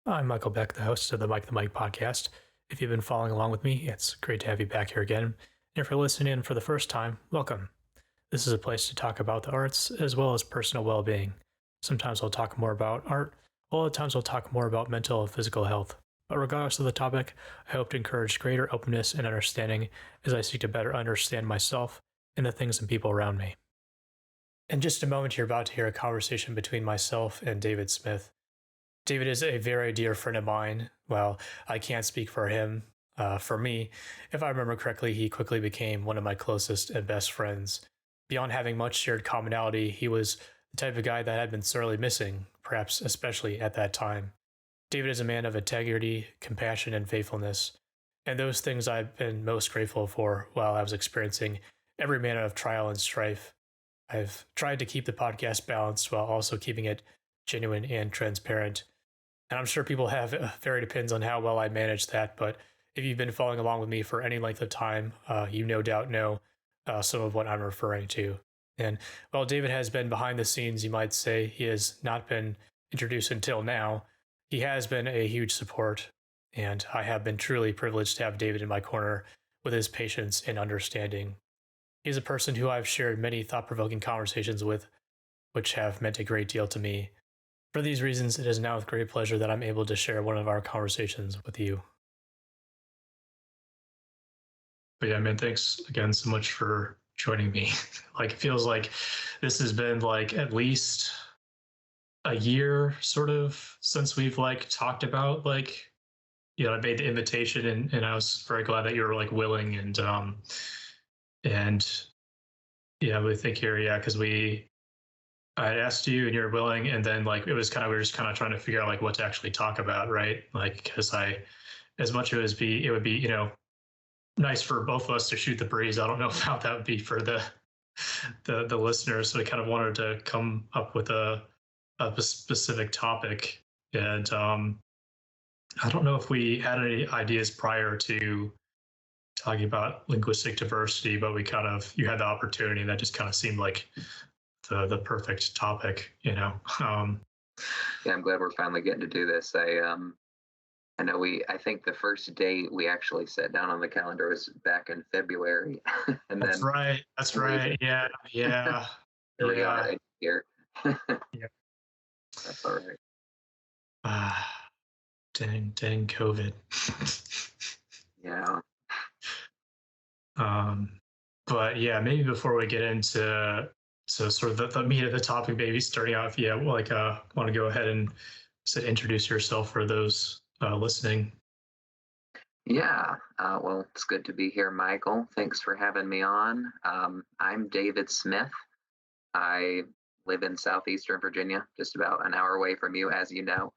I'm Michael Beck, the host of the MicTheMike podcast. If you've been following along with me, it's great to have you back here again. And if you're listening in for the first time, welcome. This is a place to talk about the arts as well as personal well-being. Sometimes we'll talk more about art, while other times we'll talk more about mental and physical health. But regardless of the topic, I hope to encourage greater openness and understanding as I seek to better understand myself and the things and people around me. In just a moment, you're about to hear a conversation between myself and David Smith. David is a very dear friend of mine. Well, I can't speak for him. For me, if I remember correctly, he quickly became one of my closest and best friends. Beyond having much shared commonality, he was the type of guy that I'd been sorely missing, perhaps especially at that time. David is a man of integrity, compassion, and faithfulness, and those things I've been most grateful for while I was experiencing every manner of trial and strife. I've tried to keep the podcast balanced while also keeping it genuine and transparent. And I'm sure people have varied opinions on how well I manage that, but if you've been following along with me for any length of time, you no doubt know some of what I'm referring to. And while David has been behind the scenes, you might say he has not been introduced until now, he has been a huge support, and I have been truly privileged to have David in my corner with his patience and understanding. He's a person who I've shared many thought-provoking conversations with, which have meant a great deal to me. For these reasons, it is now with great pleasure that I'm able to share one of our conversations with you. But yeah, man, thanks again so much for joining me. It feels like this has been at least a year sort of since we've talked about I made the invitation and I was very glad that you were willing and yeah, we think here, yeah, because I asked you and you're willing, and then it was we were just kind of trying to figure out what to actually talk about, right? Because as much as it would be, nice for both of us to shoot the breeze. I don't know how that would be for the listeners. So I kind of wanted to come up with a specific topic, and I don't know if we had any ideas prior to talking about linguistic diversity, but you had the opportunity, and that just kind of seemed like the perfect topic, Yeah, I'm glad we're finally getting to do this. I know I think the first date we actually sat down on the calendar was back in February. And That's right. That's right. Yeah. Here we are here. Yeah. That's all right. Dang COVID. Yeah. But yeah, maybe before we get into sort of the meat of the topic, maybe starting off, yeah, want to go ahead and introduce yourself for those listening. Yeah. Well, it's good to be here, Michael. Thanks for having me on. I'm David Smith. I live in southeastern Virginia, just about an hour away from you, as you know.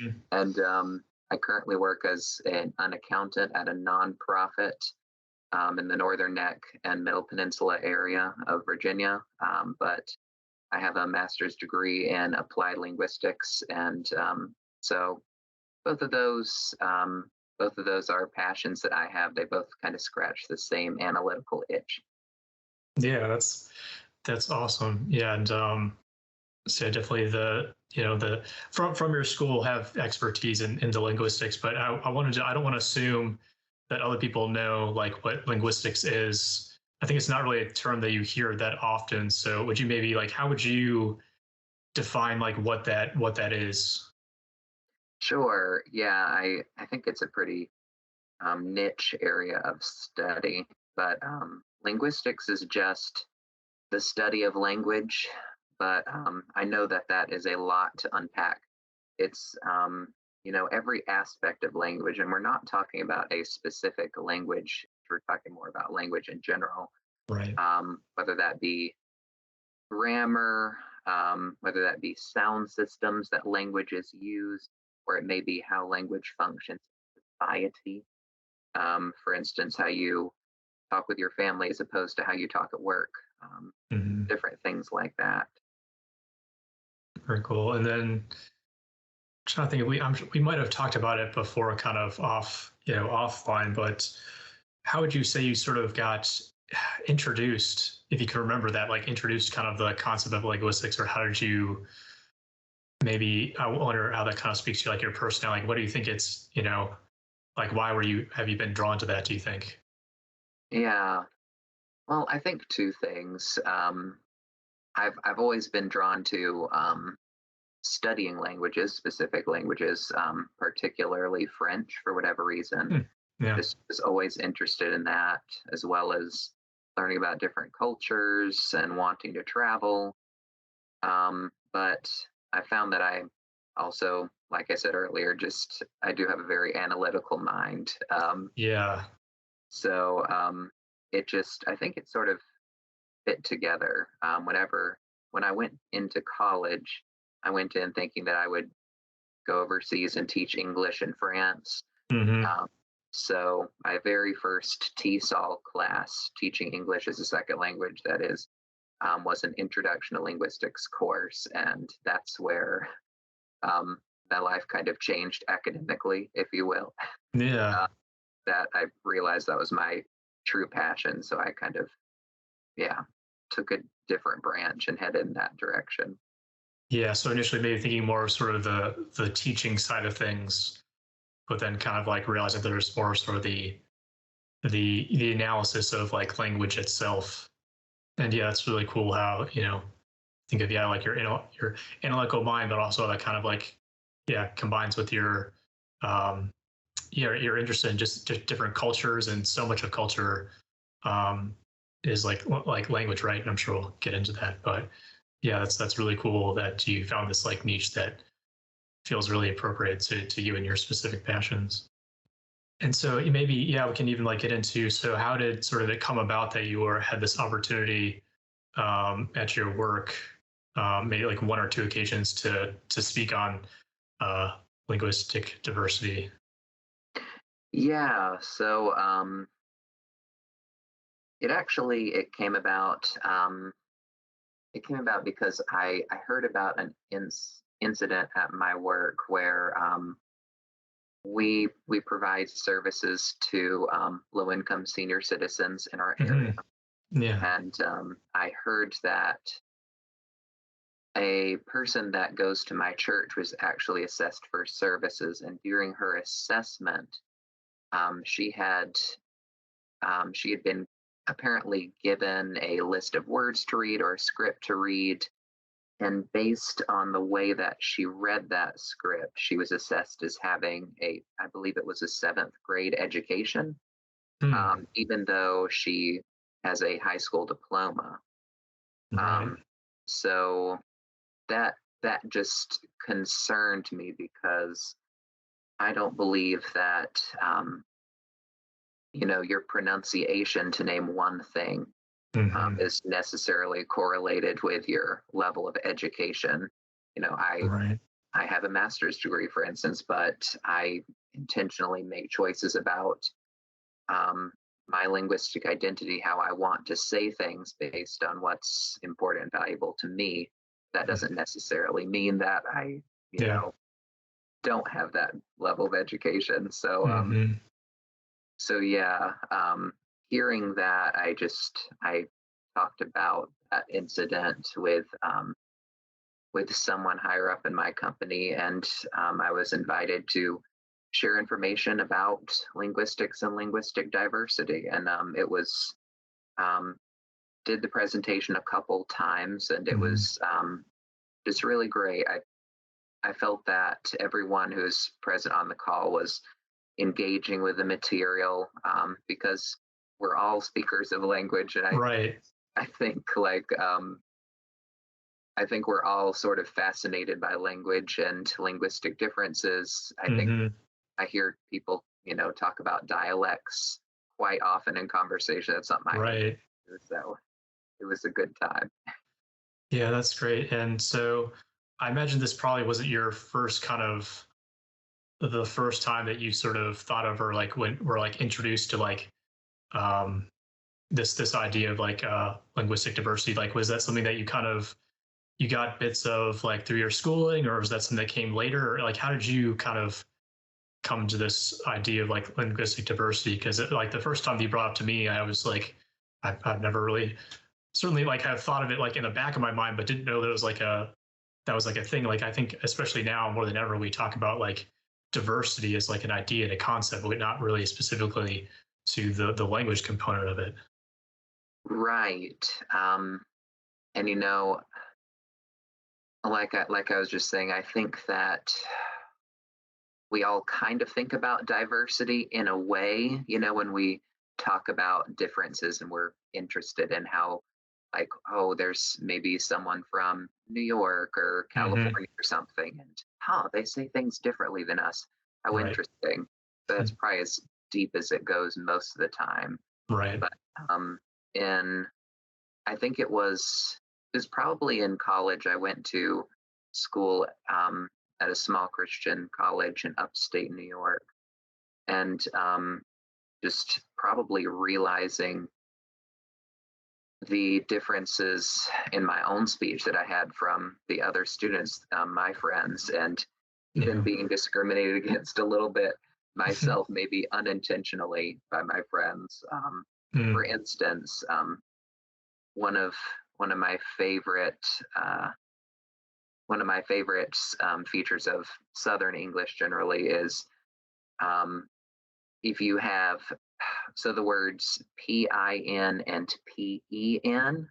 Mm-hmm. And I currently work as an accountant at a nonprofit in the Northern Neck and Middle Peninsula area of Virginia. But I have a master's degree in applied linguistics. And so both of those are passions that I have. They both kind of scratch the same analytical itch. Yeah, that's awesome. Yeah, and so definitely from your school have expertise into linguistics, but I don't want to assume that other people know what linguistics is. I think it's not really a term that you hear that often. So would you maybe how would you define what that is? Sure. Yeah, I think it's a pretty niche area of study, but linguistics is just the study of language. But I know that is a lot to unpack. It's every aspect of language, and we're not talking about a specific language. We're talking more about language in general, right? Whether that be grammar, whether that be sound systems that languages use, or it may be how language functions in society. For instance, how you talk with your family as opposed to how you talk at work. Different things like that. Very cool. And then I'm trying to think, we might have talked about it before, kind of offline, but how would you say you sort of got introduced, if you can remember that, introduced kind of the concept of linguistics, or how did you maybe I wonder how that kind of speaks to like your personality. Like, what do you think it's, like, why have you been drawn to that, do you think? Yeah. Well, I think two things. I've always been drawn to studying languages, specific languages, particularly French for whatever reason. Hmm. Yeah. Just was always interested in that, as well as learning about different cultures and wanting to travel. But I found that I also, like I said earlier, just I do have a very analytical mind. Yeah. So it just, I think it sort of fit together. When I went into college, I went in thinking that I would go overseas and teach English in France. Hmm. Um, so my very first TESOL class, teaching English as a second language, that is, was an introduction to linguistics course, and that's where my life kind of changed academically, if you will. Yeah. Uh, that I realized that was my true passion, so I kind of, yeah, took a different branch and headed in that direction. Yeah. So initially maybe thinking more of sort of the teaching side of things, but then kind of like realizing there's more sort of the analysis of like language itself. And yeah, it's really cool how, think of, yeah, like your analytical mind, but also that kind of like, yeah, combines with um you're interested in just different cultures, and so much of culture um is like language, right? And I'm sure we'll get into that, but yeah, that's really cool that you found this like niche that feels really appropriate to you and your specific passions. And so maybe, yeah, we can even like get into, so how did sort of it come about that you had this opportunity at your work, maybe like one or two occasions to speak on uh, linguistic diversity? Yeah, so it came about. It came about because I heard about an incident at my work where we provide services to low income senior citizens in our area, Hmm. Yeah. and I heard that a person that goes to my church was actually assessed for services, and during her assessment, um, she had she had been apparently given a list of words to read or a script to read. And based on the way that she read that script, she was assessed as having I believe it was a seventh grade education, Hmm. even though she has a high school diploma. Right. Um, so that that just concerned me because I don't believe that your pronunciation, to name one thing, Hmm. is necessarily correlated with your level of education. You know, I Right. I have a master's degree, for instance, but I intentionally make choices about um, my linguistic identity, how I want to say things based on what's important and valuable to me. That doesn't necessarily mean that I, you Yeah. know, don't have that level of education. So, Hmm. yeah, hearing that, I talked about that incident with someone higher up in my company, and I was invited to share information about linguistics and linguistic diversity. And it was um, did the presentation a couple times, and it Hmm. was just really great. I felt that everyone who's present on the call was engaging with the material because we're all speakers of language, and Right. I think I think we're all sort of fascinated by language and linguistic differences. I think Hmm. I hear people, talk about dialects quite often in conversation. That's something I look Right. into. So it was a good time. Yeah, that's great. And so I imagine this probably wasn't your first kind of the first time that you sort of thought of, or like when we're like introduced to like um this idea of like linguistic diversity. Like, was that something that you got bits of like through your schooling, or was that something that came later? Or like, how did you kind of come to this idea of like linguistic diversity? Because like the first time that you brought it up to me, I was like, I've never really certainly like have thought of it like in the back of my mind, but didn't know that it was like that was like a thing. Like I think especially now more than ever, we talk about like diversity as like an idea and a concept, but not really specifically to the language component of it. Right. And like I was just saying, I think that we all kind of think about diversity in a way, when we talk about differences and we're interested in how, like, oh, there's maybe someone from New York or Hmm. California or something, and they say things differently than us. How Right. interesting. That's probably as deep as it goes most of the time. Right. But um, in I think it was probably in college. I went to school at a small Christian college in upstate New York, and just probably realizing the differences in my own speech that I had from the other students, my friends, and even Yeah. being discriminated against a little bit myself, maybe unintentionally by my friends. For Mm. instance, one of one of my favorite uh, one of my favorite features of Southern English generally is um, if you have the words PIN and PEN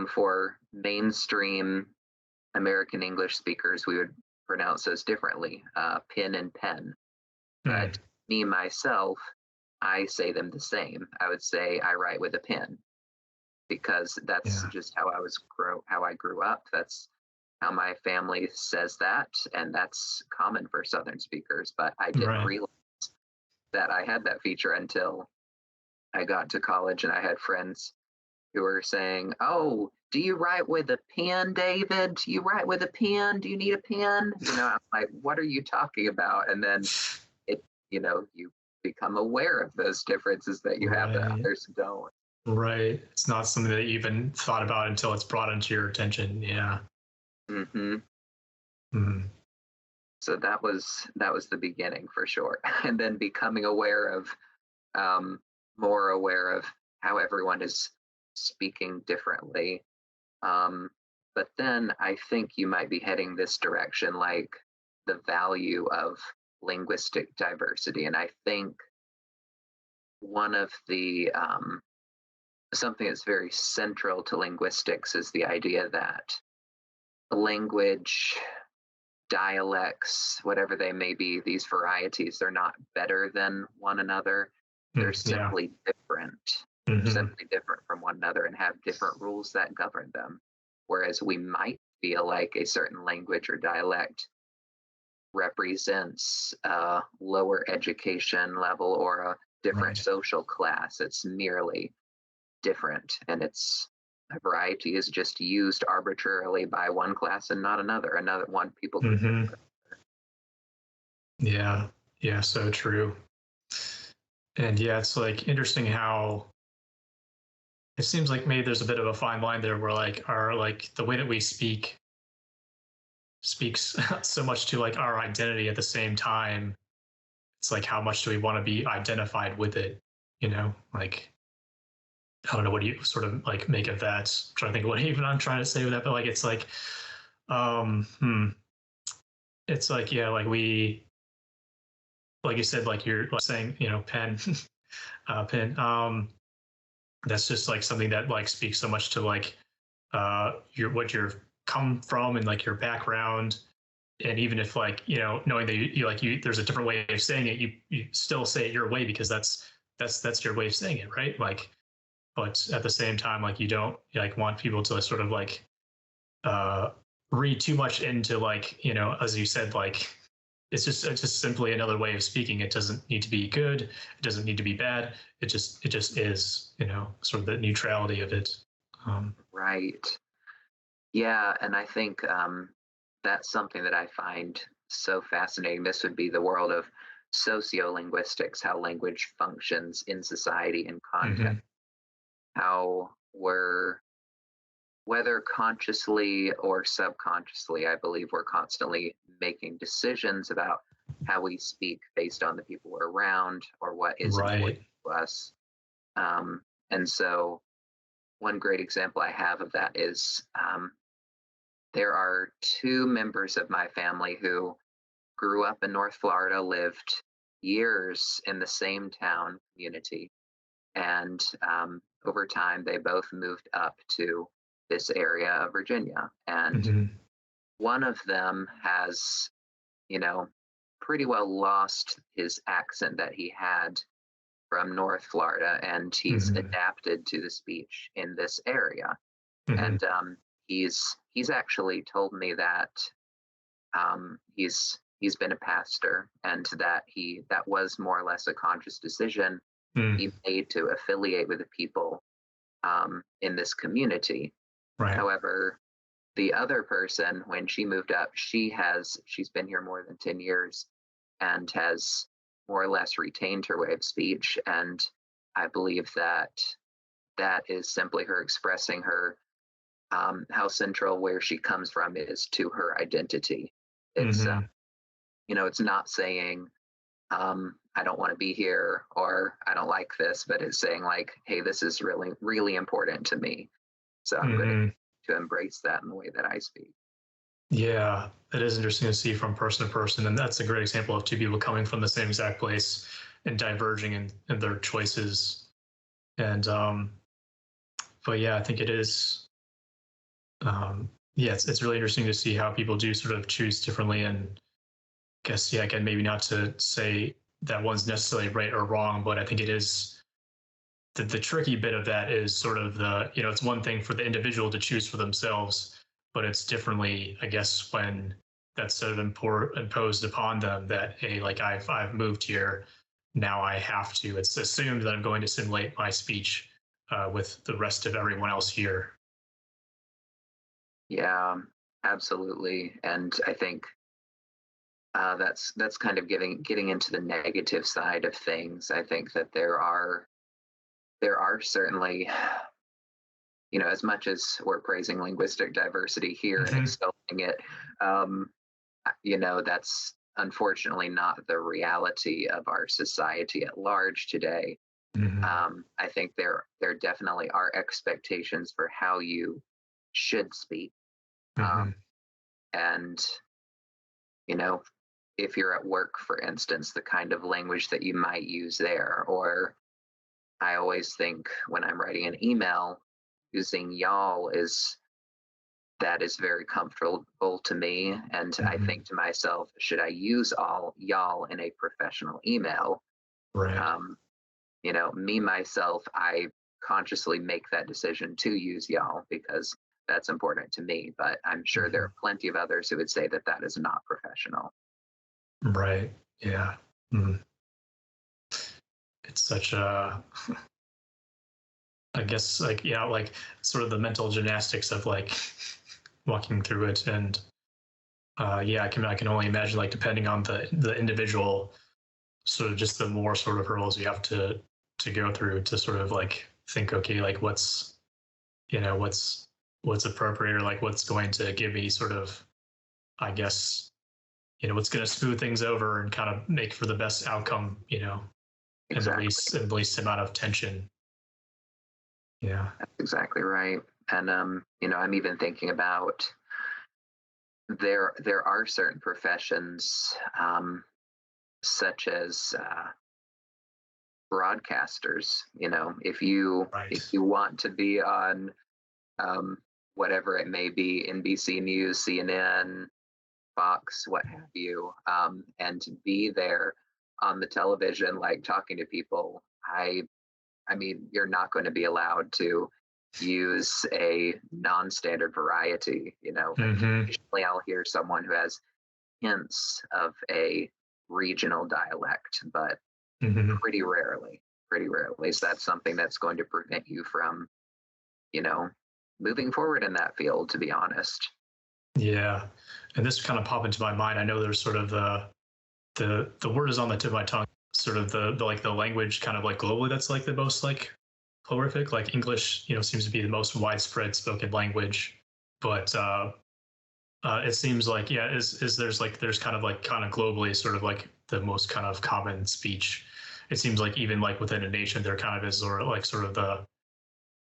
for mainstream American English speakers, we would pronounce those differently, pin and pen. Mm. But me myself, I say them the same. I would say I write with a pen because that's Yeah. just how I grew up. That's how my family says that, and that's common for Southern speakers. But I didn't Right. realize that I had that feature until I got to college, and I had friends who were saying, "Oh, do you write with a pen, David? Do you write with a pen? Do you need a pen?" I'm like, "What are you talking about?" And then it, you become aware of those differences that you have that Right. others don't. Right. It's not something that you even thought about until it's brought into your attention. Yeah. Hmm. Mm. So that was the beginning for sure, and then becoming aware of um, more aware of how everyone is speaking differently. But then I think you might be heading this direction, like the value of linguistic diversity. And I think one of the something that's very central to linguistics is the idea that language, dialects, whatever they may be, these varieties, they're not better than one another. They're Mm. Yeah. simply different. They're Hmm. simply different from one another and have different rules that govern them. Whereas we might feel like a certain language or dialect represents a lower education level or a different Right. social class. It's merely different, and it's a variety is just used arbitrarily by one class and not another. Another one people group. Hmm. Yeah. Yeah. So true. And yeah, it's like interesting how it seems like maybe there's a bit of a fine line there where like our like the way that we speaks so much to like our identity at the same time. It's like how much do we want to be identified with it? Like I don't know what do you sort of like make of that. I'm trying to think of what even I'm trying to say with that, but like it's like um hmm, it's like yeah, like we like you said, like you're like saying, pen, pen. That's just like something that like speaks so much to like your what you're come from and like your background. And even if like knowing that you like you there's a different way of saying it, you still say it your way because that's your way of saying it, right? Like, but at the same time, like you don't like want people to sort of like uh read too much into like as you said, like it's just simply another way of speaking. It doesn't need to be good, it doesn't need to be bad, it just is, sort of the neutrality of it. um Right. Yeah, and I think that's something that I find so fascinating. This would be the world of sociolinguistics, how language functions in society and context, mhm. how we're, whether consciously or subconsciously, I believe we're constantly making decisions about how we speak based on the people we're around or what is important Right. to us. And so, one great example I have of that is there are two members of my family who grew up in North Florida, lived years in the same town community, and over time they both moved up to this area of Virginia. And Hmm. one of them has, you know, pretty well lost his accent that he had from North Florida, and he's Hmm. adapted to the speech in this area. Hmm. And he's actually told me that he's been a pastor, and that was more or less a conscious decision Mm. he made to affiliate with the people in this community. Right. However, the other person, when she moved up, she's been here more than 10 years and has more or less retained her way of speech. And I believe that that is simply her expressing her how central where she comes from is to her identity. It's Hmm. it's not saying I don't want to be here or I don't like this, but it's saying like, hey, this is really really important to me. So I'm going Hmm. to embrace that in the way that I speak. Yeah, it is interesting to see from person to person, and that's a great example of two people coming from the same exact place and diverging in their choices. And but yeah, I think it is. Yeah, it's really interesting to see how people do sort of choose differently. And guess yeah, again, maybe not to say that one's necessarily right or wrong, but I think it is the tricky bit of that is sort of it's one thing for the individual to choose for themselves, but it's differently, I guess, when that's sort of imposed upon them that, hey, like I've moved here, now I have to. It's assumed that I'm going to assimilate my speech with the rest of everyone else here. Yeah, absolutely. And I think that's kind of getting into the negative side of things. I think that there are certainly, as much as we're praising linguistic diversity here and Hmm. extolling it, um, that's unfortunately not the reality of our society at large today. Hmm. I think there definitely are expectations for how you should speak, um, Hmm. and you know, if you're at work, for instance, the kind of language that you might use there. Or I always think when I'm writing an email, using y'all is very comfortable to me. And I Hmm. think to myself, should I use all y'all in a professional email? Right. Um, me myself, I consciously make that decision to use y'all because that's important to me. But I'm sure there Hmm. are plenty of others who would say that that is not professional. Right. Yeah. Mm. It's such a, I guess, like, yeah, like sort of the mental gymnastics of like walking through it. And yeah, I can only imagine, like, depending on the individual, sort of just the more sort of hurdles you have to go through to sort of like think, okay, like what's appropriate, or like what's going to give me sort of, I guess, what's going to smooth things over and kind of make for the best outcome, and Exactly. the least amount of tension. Yeah. That's exactly right. And I'm even thinking about there are certain professions such as broadcasters. If Right. you want to be on um, whatever it may be, NBC News, CNN, Fox, what have you, and to be there on the television, like talking to people, I mean, you're not going to be allowed to use a non-standard variety. Hmm. Occasionally I'll hear someone who has hints of a regional dialect, but Hmm. pretty rarely, pretty rarely. So that's something that's going to prevent you from, you know, moving forward in that field, to be honest. Yeah. And this kind of popped into my mind. I know there's sort of the word is on the tip of my tongue. Sort of the like the language kind of like globally that's like the most like prolific. Like English, seems to be the most widespread spoken language. But it seems like, yeah, is there's kind of globally sort of like the most kind of common speech. It seems like even like within a nation there kind of is, or like sort of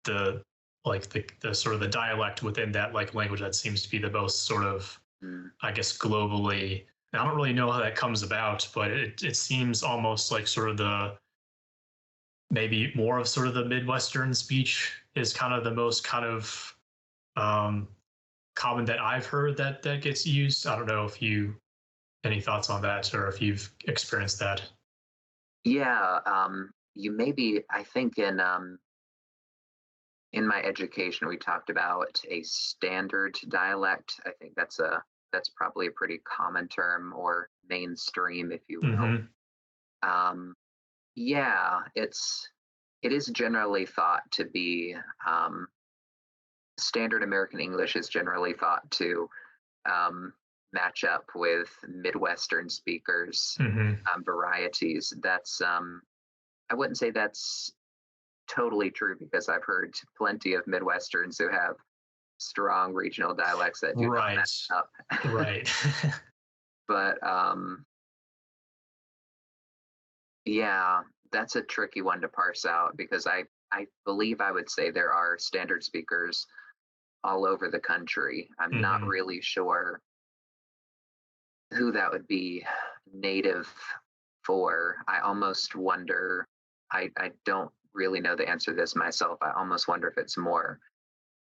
the like the sort of the dialect within that like language that seems to be the most sort of, Mm. I guess, globally. And I don't really know how that comes about, but it seems almost like sort of the maybe more of sort of the Midwestern speech is kind of the most kind of um, common that I've heard that gets used. I don't know if you any thoughts on that or if you've experienced that. Yeah, you maybe I think in my education we talked about a standard dialect. I think that's probably a pretty common term or mainstream, if you will. Mm-hmm. Um, yeah, it is generally thought to be standard American English is generally thought to um, match up with Midwestern speakers Mm-hmm. varieties. That's I wouldn't say that's totally true because I've heard plenty of Midwesterns who have strong regional dialects that do not Right. match up. Right. But yeah, that's a tricky one to parse out because I believe I would say there are standard speakers all over the country. I'm not Mm-hmm. really sure who that would be native for. I almost wonder, I don't really know the answer to this myself. I almost wonder if it's more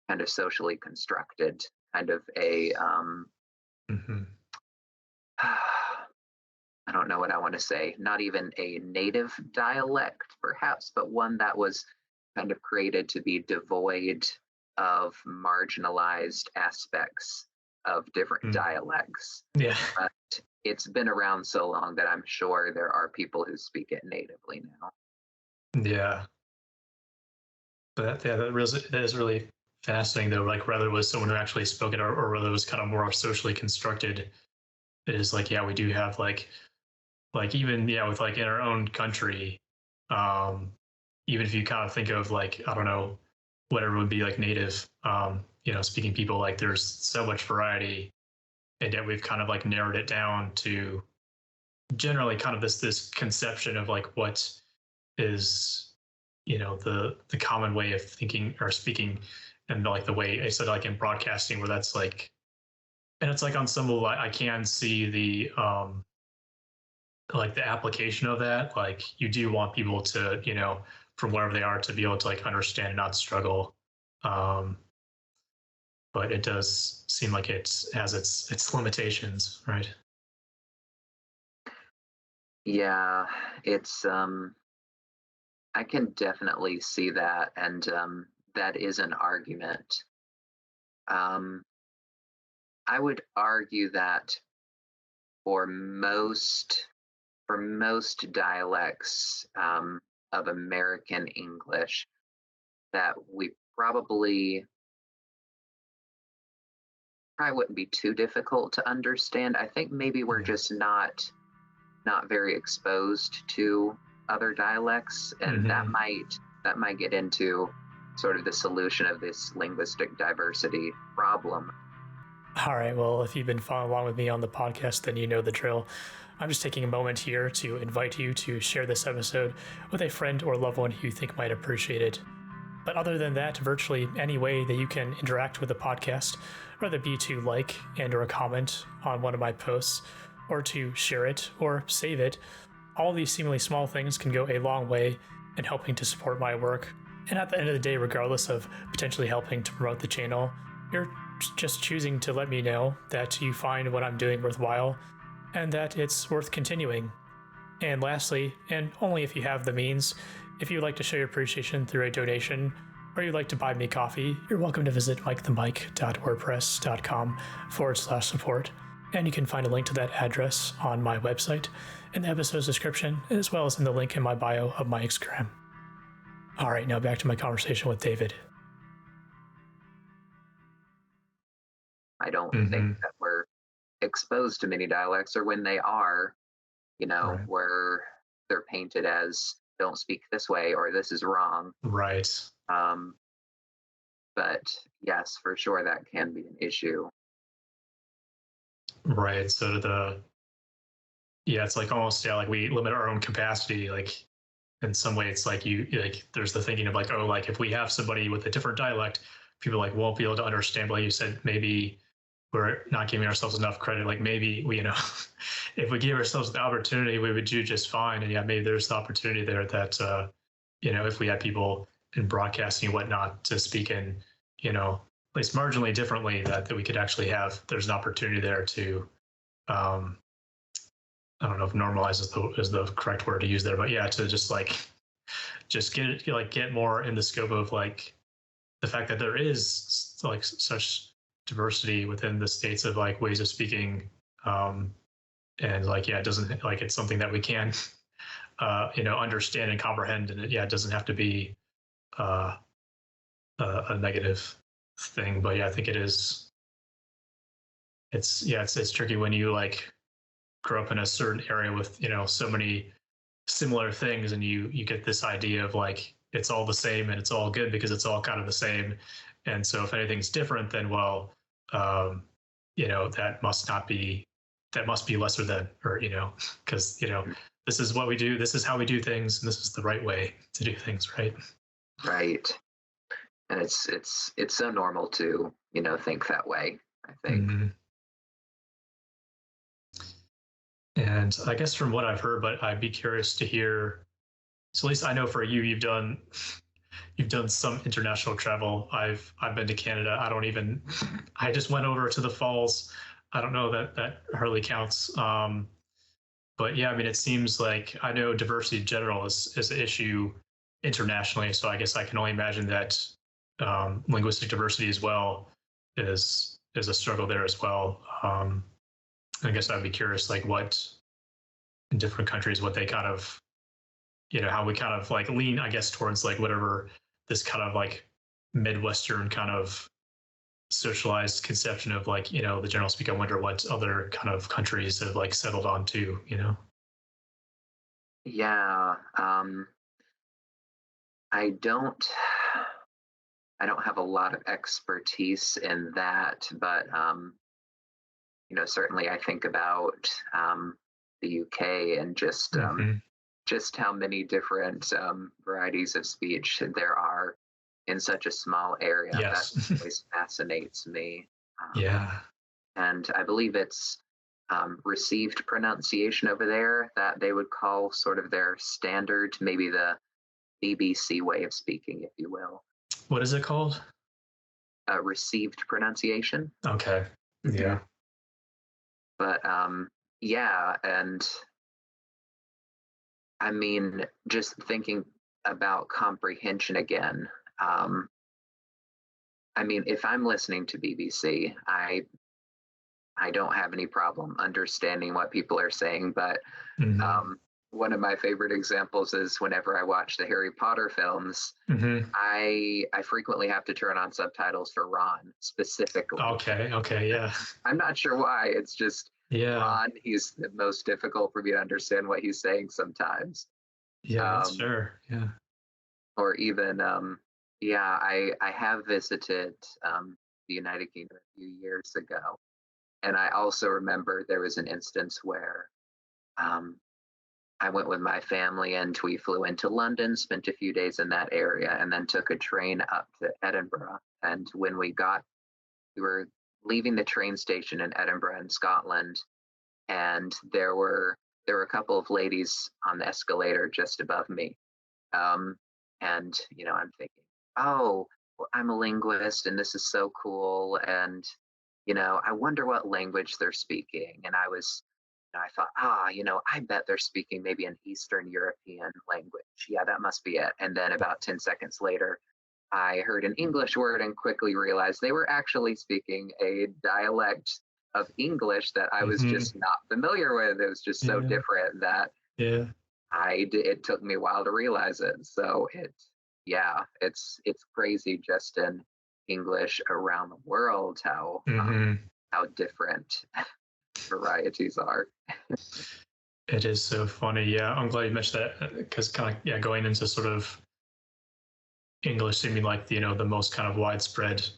kind of socially constructed, kind of a, Mm-hmm. I don't know what I want to say, not even a native dialect, perhaps, but one that was kind of created to be devoid of marginalized aspects of different Mm. dialects. Yeah. But it's been around so long that I'm sure there are people who speak it natively now. Yeah. But yeah, that is really fascinating though. Like whether it was someone who actually spoke it or whether it was kind of more socially constructed. It is like, yeah, we do have like even yeah, with like in our own country, um, even if you kind of think of like, I don't know, whatever would be like native, speaking people, like there's so much variety and yet we've kind of like narrowed it down to generally kind of this conception of like what is the common way of thinking or speaking, and like the way I said like in broadcasting where that's like, and it's like on some level I can see the like the application of that. Like you do want people to from wherever they are to be able to like understand and not struggle, um but it does seem like it has its limitations, right? Yeah, it's I can definitely see that, and that is an argument. Um, I would argue that for most dialects of American English, that we probably wouldn't be too difficult to understand. I think maybe we're Yeah. just not very exposed to other dialects, and Mm-hmm. that might get into sort of the solution of this linguistic diversity problem. All right. Well, if you've been following along with me on the podcast, then you know the drill. I'm just taking a moment here to invite you to share this episode with a friend or loved one who you think might appreciate it. But other than that, virtually any way that you can interact with the podcast, whether it be to like and or comment on one of my posts, or to share it or save it, all these seemingly small things can go a long way in helping to support my work. And at the end of the day, regardless of potentially helping to promote the channel, you're just choosing to let me know that you find what I'm doing worthwhile and that it's worth continuing. And lastly, and only if you have the means, if you'd like to show your appreciation through a donation or you'd like to buy me coffee, you're welcome to visit MicTheMike.wordpress.com/support. And you can find a link to that address on my website in the episode's description, as well as in the link in my bio of my Instagram. All right, now back to my conversation with David. I don't think Mm-hmm. that we're exposed to many dialects, or when they are, Right. where they're painted as don't speak this way or this is wrong. Right. Um, but yes, for sure, that can be an issue. Right. So yeah, it's like almost, yeah, like we limit our own capacity. Like in some way it's like you like there's the thinking of like, oh, like if we have somebody with a different dialect, people like won't be able to understand. But like you said, maybe we're not giving ourselves enough credit. Like maybe we, if we give ourselves the opportunity, we would do just fine. And yeah, maybe there's the opportunity there that if we had people in broadcasting and whatnot to speak in, at least marginally differently, that we could actually have. There's an opportunity there to I don't know if normalize is the correct word to use there, but yeah, to just get more in the scope of like the fact that there is like such diversity within the states of like ways of speaking, and like yeah, it doesn't like it's something that we can understand and comprehend, and it doesn't have to be a negative thing, but yeah, I think it is. It's tricky when you like grow up in a certain area with so many similar things, and you get this idea of like it's all the same and it's all good because it's all kind of the same. And so if anything's different, then well, that must be lesser than, or because this is what we do, this is how we do things, and this is the right way to do things, right? Right. And it's so normal to think that way, I think. Mm-hmm. And I guess from what I've heard, but I'd be curious to hear. So at least I know for you, you've done some international travel. I've been to Canada. I just went over to the falls. I don't know that hardly counts. But yeah, I mean, it seems like I know diversity in general is an issue internationally. So I guess I can only imagine that linguistic diversity as well is a struggle there as well. I guess I'd be curious, like what in different countries, what they kind of, how we kind of like lean, I guess, towards like whatever this kind of like Midwestern kind of socialized conception of like, the general speak. I wonder what other kind of countries have like settled on to, Yeah. I don't have a lot of expertise in that, but certainly I think about the UK and just how many different varieties of speech there are in such a small area. Yes. That always fascinates me. Yeah. And I believe it's received pronunciation over there that they would call sort of their standard, maybe the BBC way of speaking, if you will. What is it called? Received pronunciation. Okay. Yeah. But yeah, and I mean, just thinking about comprehension again. I mean, if I'm listening to BBC, I don't have any problem understanding what people are saying. But one of my favorite examples is whenever I watch the Harry Potter films, I frequently have to turn on subtitles for Ron specifically. Okay, yeah. I'm not sure why. It's just Ron. He's the most difficult for me to understand what he's saying sometimes. Yeah, that's fair. Yeah. Or even, I have visited the United Kingdom a few years ago, and I also remember there was an instance where I went with my family and we flew into London, spent a few days in that area, and then took a train up to Edinburgh. And when we were leaving the train station in Edinburgh in Scotland, and there were a couple of ladies on the escalator just above me. And I'm thinking, oh, well, I'm a linguist and this is so cool. And, I wonder what language they're speaking. And I thought, I bet they're speaking maybe an Eastern European language. Yeah, that must be it. And then about 10 seconds later, I heard an English word and quickly realized they were actually speaking a dialect of English that I was just not familiar with. It was just so different that it took me a while to realize it. So it's crazy just in English around the world how different varieties are. It is so funny. Yeah, I'm glad you mentioned that because kind of going into sort of English seeming like the most kind of widespread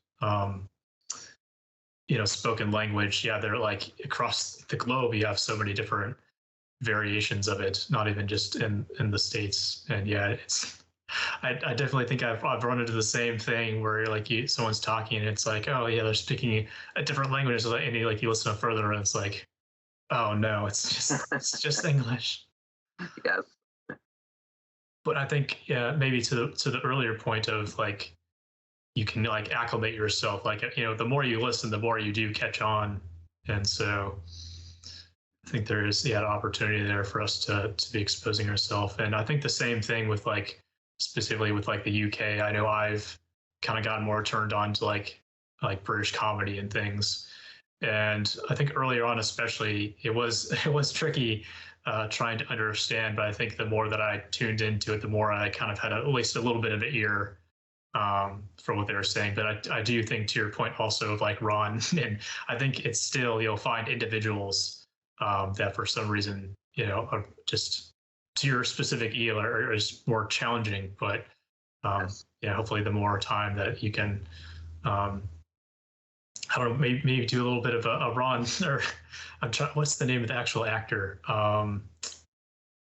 spoken language. Yeah, they're like across the globe you have so many different variations of it, not even just in the States. And yeah, I definitely think I've run into the same thing where like someone's talking and it's like, oh yeah, they're speaking a different language, and you listen further and it's like, oh no, it's just English. Yes. But I think, yeah, maybe to the earlier point of like you can like acclimate yourself, like the more you listen, the more you do catch on. And so I think there is, yeah, an opportunity there for us to be exposing ourselves. And I think the same thing with like specifically with like the UK. I know I've kind of gotten more turned on to like British comedy and things. And I think earlier on, especially, it was tricky trying to understand. But I think the more that I tuned into it, the more I kind of had at least a little bit of an ear for what they were saying. But I do think, to your point also of like Ron, and I think it's still, you'll find individuals that for some reason, are just to your specific eel are is more challenging. But Yes. yeah, hopefully the more time that you can, um, I don't know, maybe do a little bit of a Ron, or I'm trying, what's the name of the actual actor?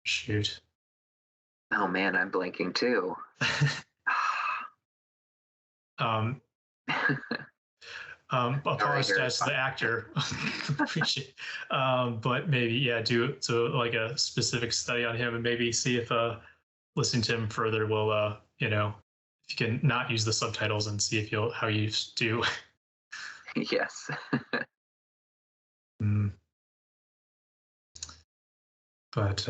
Shoot. Oh man, I'm blanking too. um, Sorry, Harry apologize to the Potter. actor. Appreciate, but maybe, yeah, do so like a specific study on him and maybe see if listening to him further will if you can not use the subtitles and see if you'll how you do. Yes. Mm, but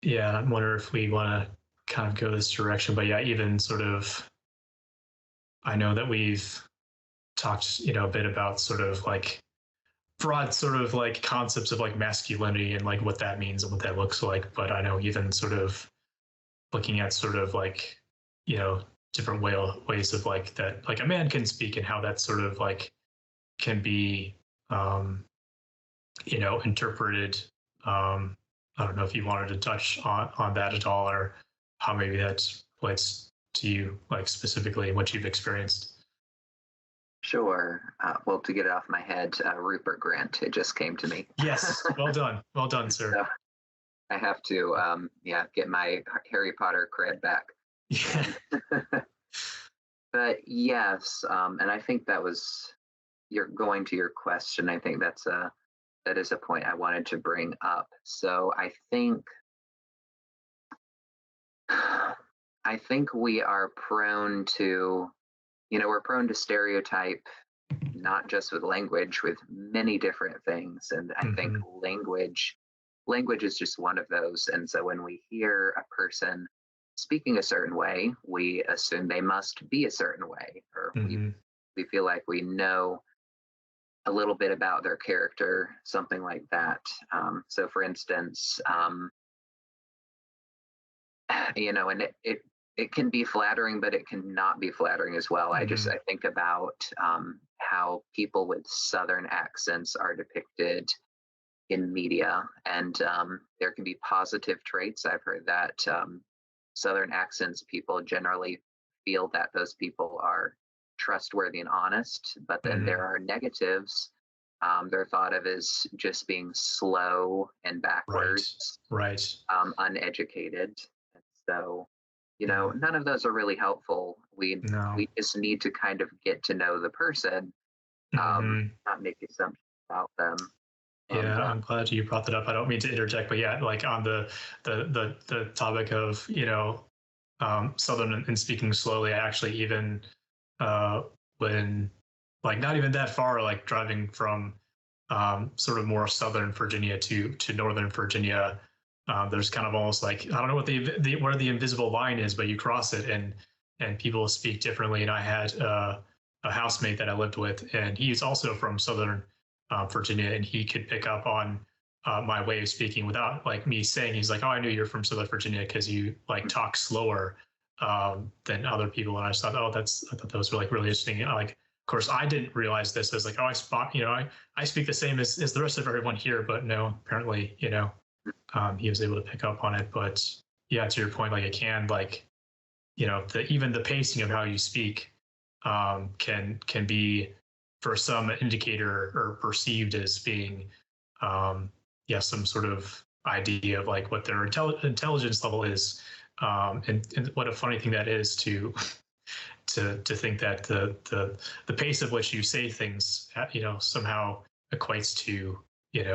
yeah, I wonder if we want to kind of go this direction. But yeah, even sort of, I know that we've talked, a bit about sort of like broad sort of like concepts of like masculinity and like what that means and what that looks like. But I know even sort of looking at sort of like, you know, different ways of like that, like a man can speak and how that sort of like can be, um, interpreted. I don't know if you wanted to touch on that at all, or how maybe that relates to you, like specifically what you've experienced. Sure. Well, to get it off my head, Rupert Grint, it just came to me. Yes, well done, sir. So I have to, yeah, get my Harry Potter cred back. Yeah. But yes, and I think that was you're going to your question. I think that is a point I wanted to bring up. So I think we are prone to, we're prone to stereotype, not just with language, with many different things. And I think Hmm. language is just one of those. And so when we hear a person speaking a certain way, we assume they must be a certain way, or Hmm. we feel like we know a little bit about their character, something like that. So, for instance, and it can be flattering, but it can not be flattering as well. I Hmm. think about how people with Southern accents are depicted in media, and there can be positive traits. I've heard that Southern accents people generally feel that those people are trustworthy and honest, but then Hmm. there are negatives. They're thought of as just being slow and Right. backwards, Right. uneducated. And so, Yeah. none of those are really helpful. No. We just need to kind of get to know the person, Hmm. not make assumptions about them. And Yeah, I'm glad you brought that up. I don't mean to interject, but yeah, like on the topic of Southern and speaking slowly, I actually even when like not even that far, like driving from sort of more Southern Virginia to Northern Virginia, there's kind of almost like I don't know what the where the invisible line is, but you cross it and people speak differently. And I had a housemate that I lived with, and he's also from Southern Virginia, and he could pick up on my way of speaking without like me saying. He's like, "Oh, I knew you're from Southern Virginia because you like talk slower than other people." And I just thought, "Oh, I thought that was like really interesting." And, like, of course, I didn't realize this as like, "Oh, I spot," I speak the same as the rest of everyone here, but no, apparently, he was able to pick up on it. But yeah, to your point, like it can like, even the pacing of how you speak can be for some indicator or perceived as being, um, some sort of idea of like what their intelligence level is. And what a funny thing that is to to think that the pace of which you say things, somehow equates to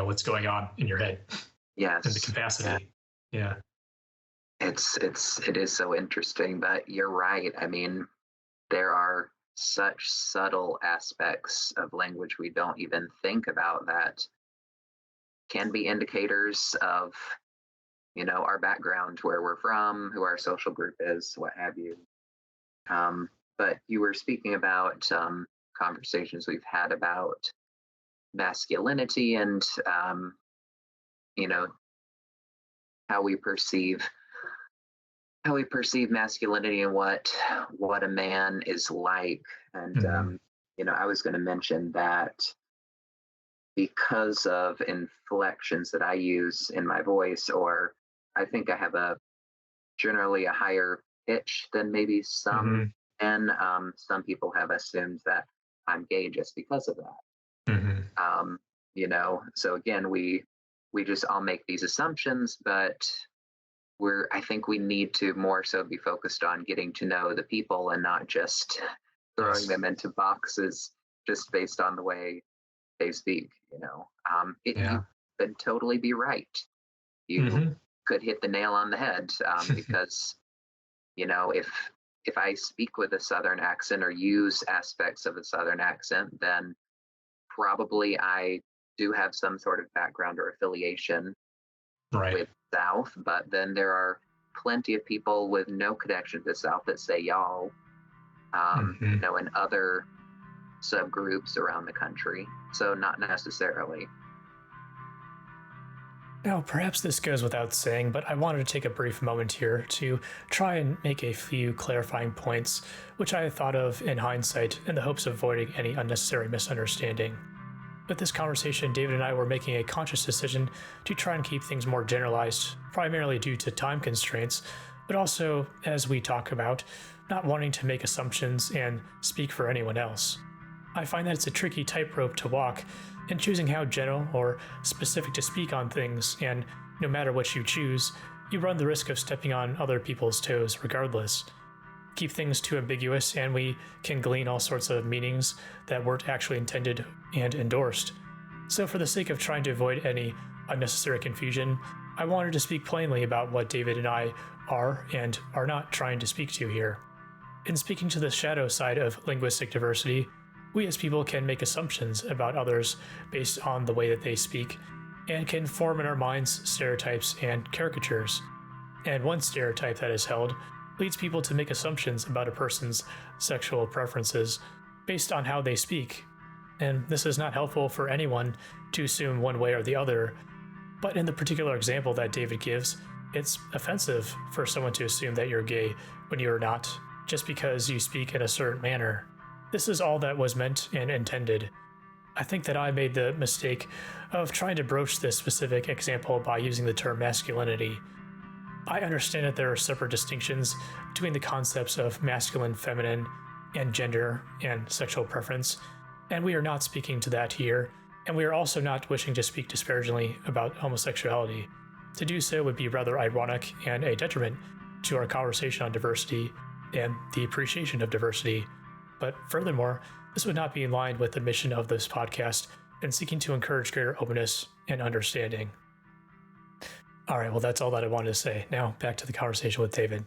what's going on in your head and the Yes. Yeah. capacity. Yeah. It is so interesting, but you're right. I mean, there are such subtle aspects of language we don't even think about that can be indicators of, our background, where we're from, who our social group is, what have you. But you were speaking about conversations we've had about masculinity and, you know, how we perceive masculinity and what a man is like. And Hmm. I was going to mention that because of inflections that I use in my voice, or I think I have a generally a higher pitch than maybe some, Hmm. and some people have assumed that I'm gay just because of that. Hmm. So again, we just all make these assumptions, but I think we need to more so be focused on getting to know the people and not just throwing Yes. them into boxes just based on the way they speak. Yeah. You could totally be right. You Hmm. could hit the nail on the head, because if I speak with a Southern accent or use aspects of a Southern accent, then probably I do have some sort of background or affiliation Right. with South. But then there are plenty of people with no connection to the South that say y'all, Hmm. in other subgroups around the country. So not necessarily. Now, perhaps this goes without saying, but I wanted to take a brief moment here to try and make a few clarifying points, which I had thought of in hindsight in the hopes of avoiding any unnecessary misunderstanding. With this conversation, David and I were making a conscious decision to try and keep things more generalized, primarily due to time constraints, but also, as we talk about, not wanting to make assumptions and speak for anyone else. I find that it's a tricky tightrope to walk in choosing how general or specific to speak on things, and no matter what you choose, you run the risk of stepping on other people's toes regardless. Keep things too ambiguous, and we can glean all sorts of meanings that weren't actually intended and endorsed. So, for the sake of trying to avoid any unnecessary confusion, I wanted to speak plainly about what David and I are and are not trying to speak to here. In speaking to the shadow side of linguistic diversity, we as people can make assumptions about others based on the way that they speak, and can form in our minds stereotypes and caricatures. And one stereotype that is held leads people to make assumptions about a person's sexual preferences based on how they speak. And this is not helpful for anyone to assume one way or the other, but in the particular example that David gives, it's offensive for someone to assume that you're gay when you're not, just because you speak in a certain manner. This is all that was meant and intended. I think that I made the mistake of trying to broach this specific example by using the term masculinity. I understand that there are separate distinctions between the concepts of masculine, feminine, and gender and sexual preference, and we are not speaking to that here, and we are also not wishing to speak disparagingly about homosexuality. To do so would be rather ironic and a detriment to our conversation on diversity and the appreciation of diversity. But furthermore, this would not be in line with the mission of this podcast in seeking to encourage greater openness and understanding. All right, well, that's all that I wanted to say. Now, back to the conversation with David.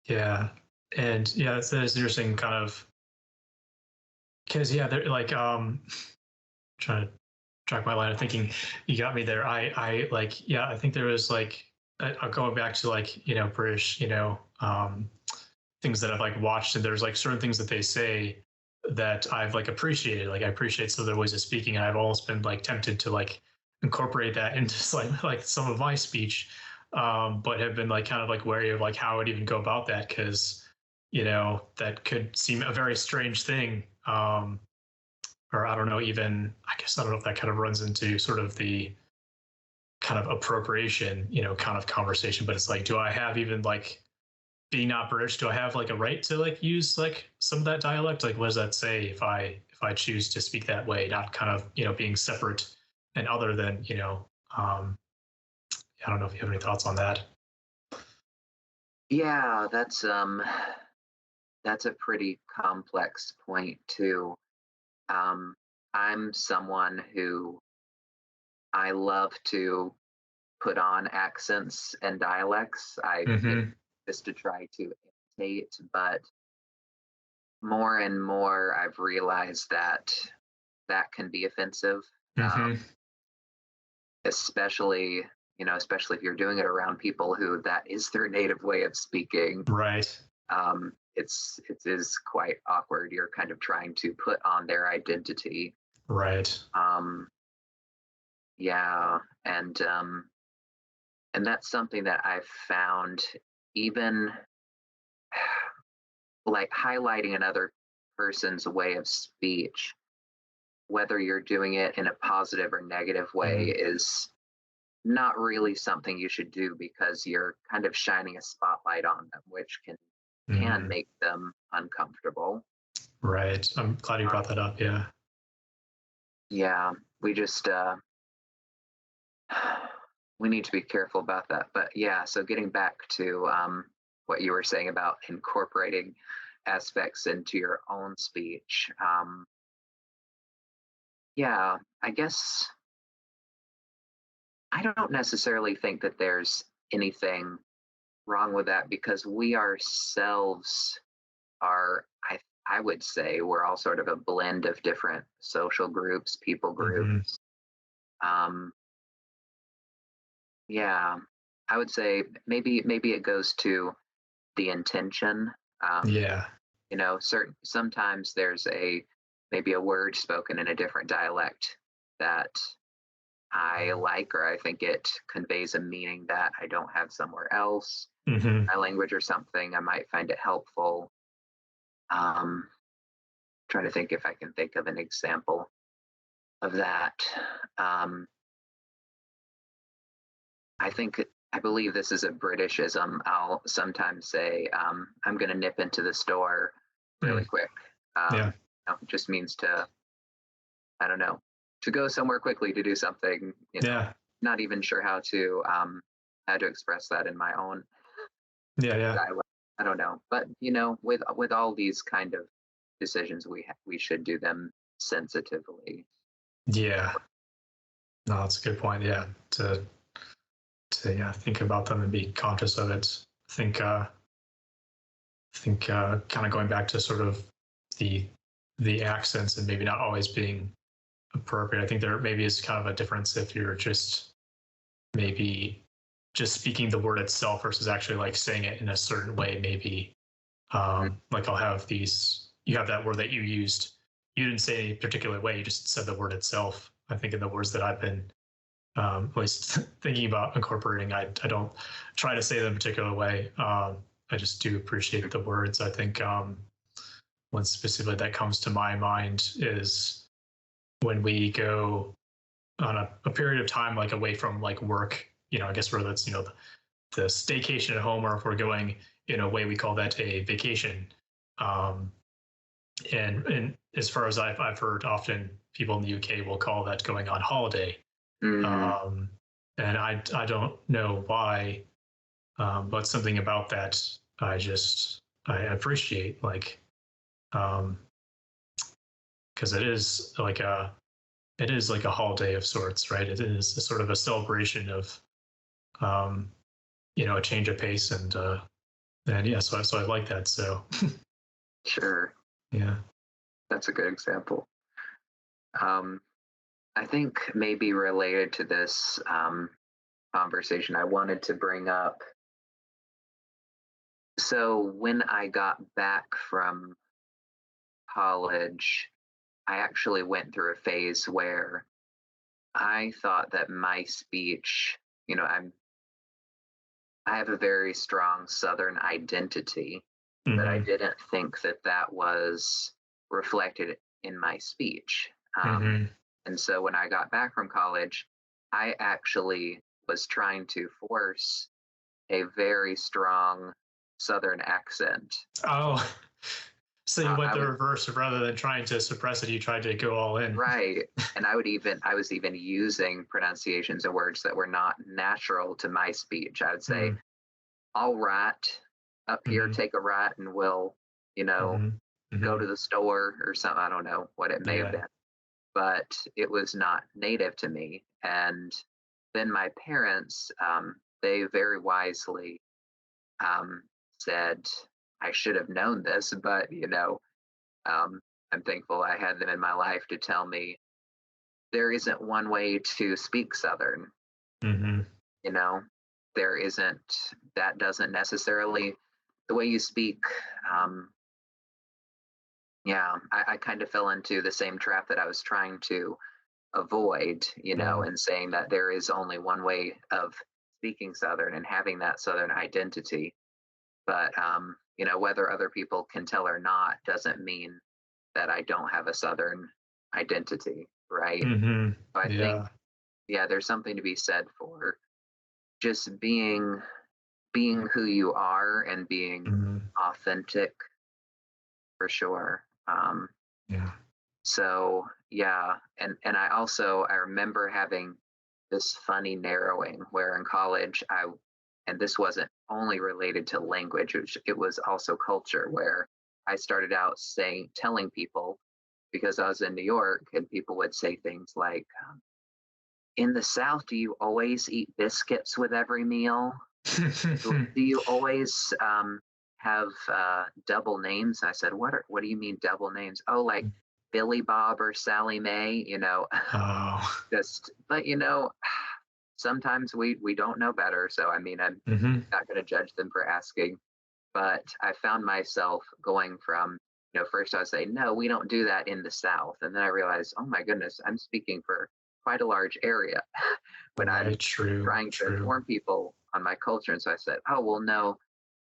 Yeah. And yeah, that's interesting kind of because yeah, they're like trying to track my line of thinking. You got me there. I like yeah, I think there was like going back to like, British, things that I've like watched, and there's like certain things that they say that I've like appreciated. Like I appreciate some of their ways of speaking, and I've almost been like tempted to like incorporate that into like some of my speech, but have been like kind of like wary of like how I would even go about that because that could seem a very strange thing. Or I don't know, even I guess I don't know if that kind of runs into sort of the kind of appropriation, kind of conversation. But it's like, do I have even like being not British, do I have like a right to like use like some of that dialect? Like, what does that say if I choose to speak that way, not kind of being separate and other than I don't know if you have any thoughts on that. Yeah, that's a pretty complex point too. Um, I'm someone who I love to put on accents and dialects. Mm-hmm. Just to try to imitate, but more and more I've realized that that can be offensive, um, Mm-hmm. especially especially if you're doing it around people who that is their native way of speaking. Right. It is quite awkward. You're kind of trying to put on their identity. Right. Um, yeah, and that's something that I've found even like highlighting another person's way of speech, whether you're doing it in a positive or negative way, Mm-hmm. is not really something you should do because you're kind of shining a spotlight on them, which can Mm-hmm. make them uncomfortable. Right. I'm glad you Uh, brought that up. Yeah. yeah, we just we need to be careful about that. But yeah, so getting back to what you were saying about incorporating aspects into your own speech. Yeah, I guess I don't necessarily think that there's anything wrong with that because we ourselves are I would say we're all sort of a blend of different social groups, people Mm-hmm. groups. Um, yeah, I would say maybe it goes to the intention. Um, Yeah. certain sometimes there's a maybe a word spoken in a different dialect that I like or I think it conveys a meaning that I don't have somewhere else. Mm-hmm. My language or something, I might find it helpful. Um, Trying to think if I can think of an example of that. Um, I think I believe this is a Britishism. I'll sometimes say, "I'm going to nip into the store really Mm. quick." Yeah. It just means to I don't know to go somewhere quickly to do something. Yeah. Not even sure how to express that in my own Yeah. Yeah. dialect. I don't know, but with all these kind of decisions, we should do them sensitively. Yeah. No, that's a good point. Yeah. To yeah, think about them and be conscious of it. I think kind of going back to sort of the the accents and maybe not always being appropriate. I think there maybe is kind of a difference if you're just maybe just speaking the word itself versus actually like saying it in a certain way. Maybe like I'll have these. You have that word that you used. You didn't say any particular way. You just said the word itself. I think in the words that I've been at least thinking about incorporating, I don't try to say them a particular way. I just do appreciate the words. I think one specifically that comes to my mind is when we go on a period of time like away from like work. I guess whether it's the staycation at home or if we're going in a way we call that a vacation. Um, and as far as I've heard, often people in the UK will call that going on holiday. Hmm. Um, and I don't know why, but something about that I appreciate, like because it is like a holiday of sorts, right? It is a sort of a celebration of um, a change of pace and yeah, so I like that. So Sure, yeah. that's a good example. Um, I think maybe related to this conversation, I wanted to bring up. So when I got back from college, I actually went through a phase where I thought that my speech, I have a very strong Southern identity, but I Mm-hmm. didn't think that that was reflected in my speech. Um, Mm-hmm. and so when I got back from college, I actually was trying to force a very strong Southern accent. Oh, so you went I the would reverse. Rather than trying to suppress it, you tried to go all in. Right. And I was even using pronunciations and words that were not natural to my speech. I would say, Mm, all right, up here, mm-hmm, take a right, and we'll, you know, mm-hmm, go mm-hmm. to the store or something. I don't know what it may have Yeah. been, but it was not native to me. And then my parents, they very wisely um, said, I should have known this, but, um, I'm thankful I had them in my life to tell me there isn't one way to speak Southern. Mm-hmm. You know, there isn't, that doesn't necessarily, the way you speak. Um, yeah, I kind of fell into the same trap that I was trying to avoid, Mm, and saying that there is only one way of speaking Southern and having that Southern identity. But, whether other people can tell or not doesn't mean that I don't have a Southern identity, right? mm-hmm. So I think, Yeah. yeah, there's something to be said for just being who you are and being Mm-hmm. authentic for sure. Yeah. So yeah, and I remember having this funny narrowing where in college and this wasn't only related to language, it was also culture, where I started out saying telling people, because I was in New York, and people would say things like, in the South, do you always eat biscuits with every meal? Do you always have double names? I said, what do you mean double names? Oh, like Billy Bob or Sally Mae, Oh. just, but sometimes we don't know better. So, I mean, I'm Mm-hmm. not going to judge them for asking, but I found myself going from, first I would say, no, we don't do that in the South. And then I realized, oh my goodness, I'm speaking for quite a large area when I'm Right. True. trying to True. inform people on my culture. And so I said, oh, well, no,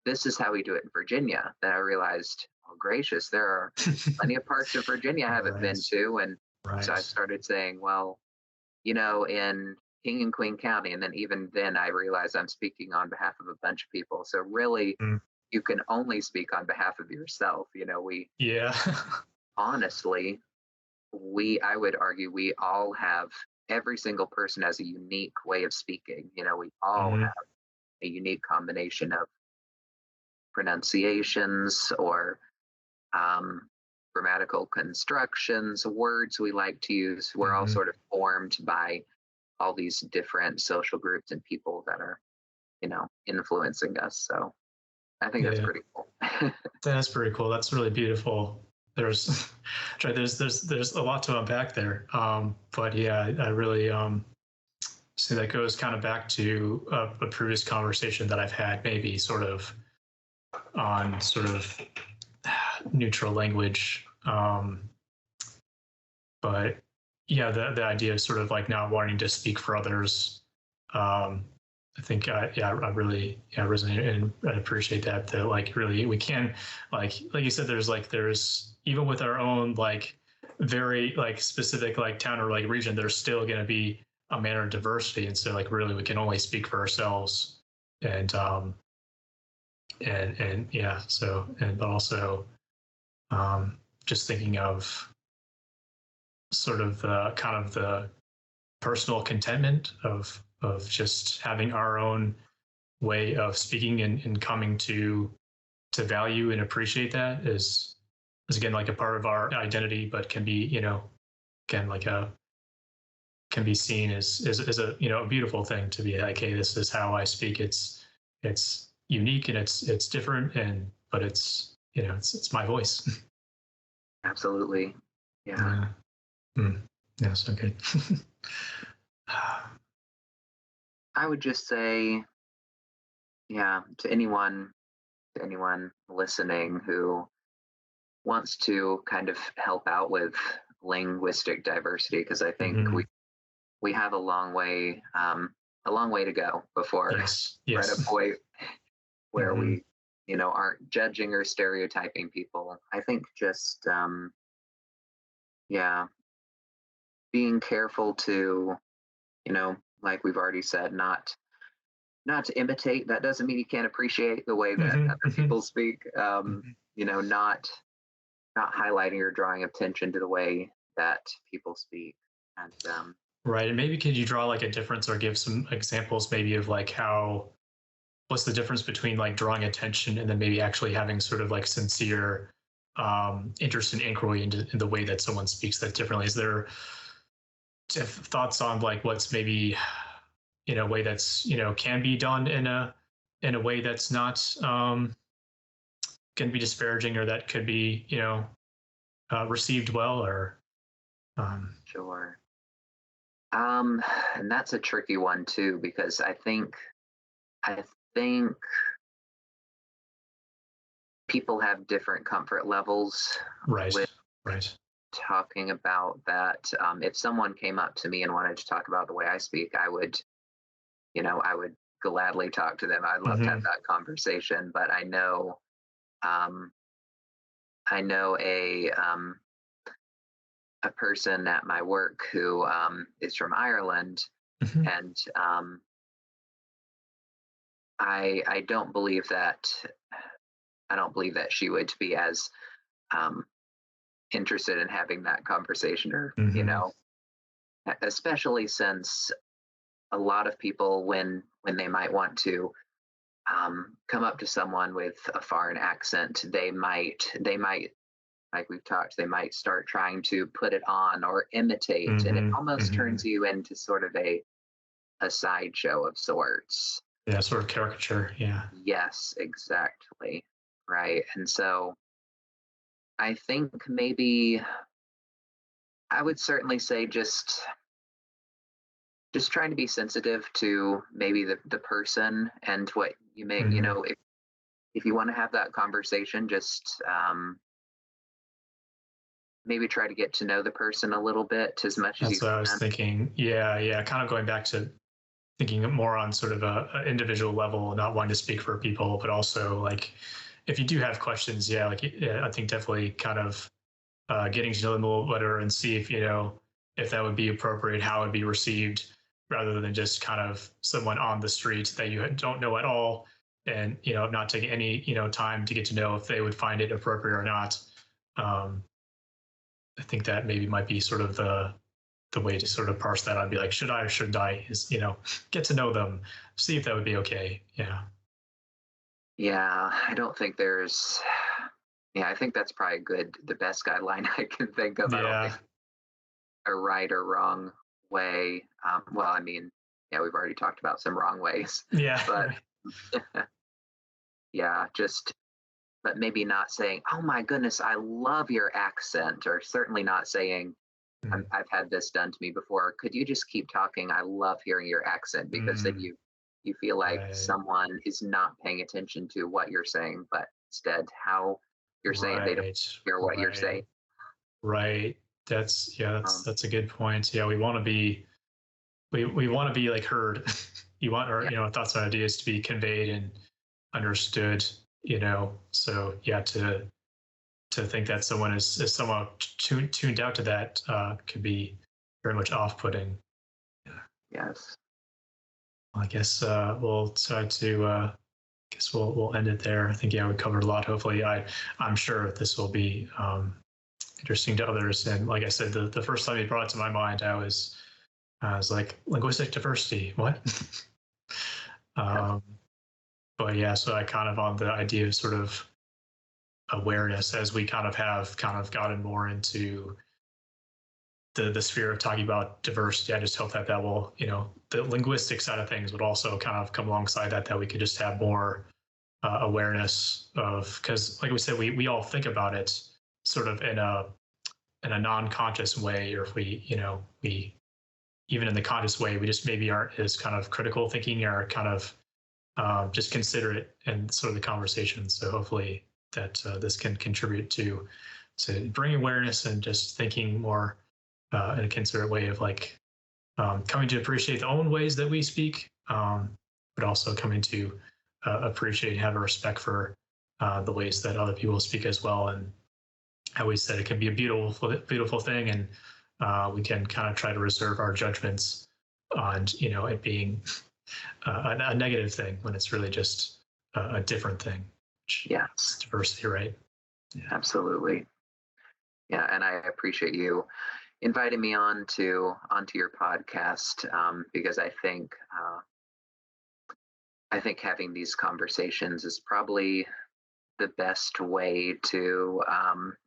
this is how we do it in Virginia. Then I realized, oh, gracious, there are plenty of parts of Virginia I haven't been Right. to. And so I Right. started saying, well, in King and Queen County. And then even then, I realized I'm speaking on behalf of a bunch of people. So really, Mm. you can only speak on behalf of yourself. We Yeah. honestly, I would argue, we all have, every single person has a unique way of speaking. We all Mm-hmm. have a unique combination of pronunciations or um, grammatical constructions, words we like to use. We're all Mm-hmm. sort of formed by all these different social groups and people that are, influencing us. So I think that's Yeah. pretty cool. That's pretty cool. That's really beautiful. There's, there's a lot to unpack there. But yeah, I really see that goes kind of back to a previous conversation that I've had, maybe sort of on sort of neutral language. But yeah, the idea of sort of like not wanting to speak for others. Um, I think, I really, resonate and I appreciate that. That like really we can, like you said, there's even with our own like very like specific like town or like region, there's still going to be a manner of diversity, and so like really we can only speak for ourselves, and and yeah, so and but also just thinking of sort of the kind of the personal contentment of just having our own way of speaking and coming to value and appreciate that is again like a part of our identity, but can be again like a can be seen as a a beautiful thing to be like, hey, this is how I speak. It's unique and it's different, and but it's it's my voice. Absolutely. Yeah. Yeah. Mm. Yeah. So good. I would just say, yeah, to anyone listening who wants to kind of help out with linguistic diversity, because I think Hmm. we have a long way to go before Yes. we're at a Yes. point where Hmm. we, aren't judging or stereotyping people. I think just, yeah, being careful to, like we've already said, not to imitate. That doesn't mean you can't appreciate the way that Hmm. other Hmm. people speak. Not highlighting or drawing attention to the way that people speak. And Right. And maybe could you draw like a difference or give some examples maybe of like how what's the difference between like drawing attention and then maybe actually having sort of like sincere interest and inquiry into in the way that someone speaks that differently? Is there thoughts on like what's maybe in a way that's can be done in a way that's not can be disparaging or that could be received well or um, sure. And that's a tricky one too, because I think people have different comfort levels right, with right. talking about that. If someone came up to me and wanted to talk about the way I speak, I would gladly talk to them. I'd love to have Hmm. that conversation. But um, I know a person at my work who is from Ireland, Hmm. and I don't believe that she would be as um, interested in having that conversation, or Hmm. especially since a lot of people, when they might want to come up to someone with a foreign accent, they might, like we've talked, they might start trying to put it on or imitate, and it Hmm. almost Hmm. turns you into sort of a sideshow of sorts. Yeah, sort of caricature. Yeah. Yes, exactly. Right. And so I think maybe I would certainly say just trying to be sensitive to maybe the person and what you may, Hmm. if you want to have that conversation, just maybe try to get to know the person a little bit as much as you That's what I was can. thinking. Yeah, yeah. Kind of going back to thinking more on sort of a individual level, not wanting to speak for people, but also like if you do have questions, yeah, like yeah, I think definitely kind of getting to know them a little better and see if if that would be appropriate, how it would be received, rather than just kind of someone on the street that you don't know at all, and not taking any time to get to know if they would find it appropriate or not. Um, I think that maybe might be sort of the way to sort of parse that. I'd be like, should I or shouldn't I? Is get to know them, see if that would be okay. Yeah, Yeah, I don't think there's. Yeah, I think that's probably the best guideline I can think of. I don't think yeah, a right or wrong way. Well, I mean, yeah, we've already talked about some wrong ways, yeah. but Right. yeah, but maybe not saying, "Oh my goodness, I love your accent," or certainly not saying, Mm, I've had this done to me before. Could you just keep talking? I love hearing your accent, because then mm, you feel like right, someone is not paying attention to what you're saying, but instead how you're saying. They don't right, hear what you're right. saying. Right. That's yeah, Um, that's a good point. Yeah, we want to be like heard. You want our yeah, thoughts and ideas to be conveyed and understood, So yeah, to think that someone is somewhat tuned out to that could be very much off-putting. Yeah. yes. Well, I guess we'll try to guess we'll end it there. I think yeah, we covered a lot. Hopefully, I'm sure this will be interesting to others. And like I said, the first time you brought it to my mind, I was like, linguistic diversity, what? Yep. um, but yeah, so I kind of on the idea of sort of awareness as we kind of have kind of gotten more into the sphere of talking about diversity. I just hope that that will, the linguistic side of things would also kind of come alongside that we could just have more awareness of, because like we said, we all think about it sort of in a non-conscious way, or if we even in the conscious way, we just maybe aren't as kind of critical thinking or kind of just considerate in sort of the conversation. So hopefully that this can contribute to bring awareness and just thinking more in a considerate way of like coming to appreciate the own ways that we speak, but also coming to appreciate and have a respect for the ways that other people speak as well. And how we said it can be a beautiful thing, and we can kind of try to reserve our judgments on it being a negative thing when it's really just a different thing. Yes, Diversity, right? yeah. Absolutely. Yeah, and I appreciate you inviting me onto your podcast, because I think having these conversations is probably the best way to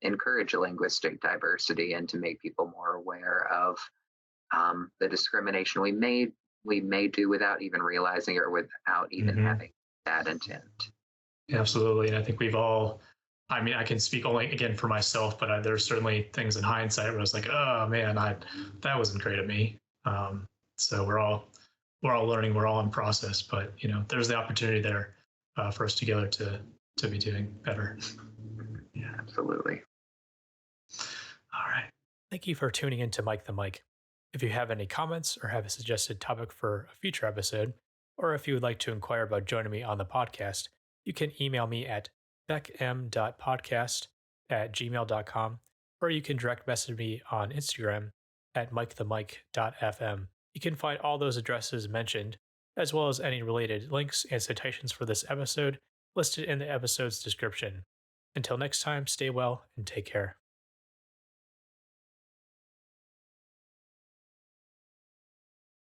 encourage linguistic diversity and to make people more aware of the discrimination we may do without even realizing it or without even Mm-hmm. having that intent. Absolutely. And I think we've all, I mean, I can speak only again for myself, but there's certainly things in hindsight where I was like, oh man, that wasn't great of me. So we're all learning, we're all in process, but there's the opportunity there for us together to be doing better. Yeah, absolutely. All right. Thank you for tuning in to Mike the Mike. If you have any comments or have a suggested topic for a future episode, or if you would like to inquire about joining me on the podcast, you can email me at beckm.podcast@gmail.com, or you can direct message me on Instagram at MicTheMike.fm. You can find all those addresses mentioned, as well as any related links and citations for this episode, listed in the episode's description. Until next time, stay well and take care.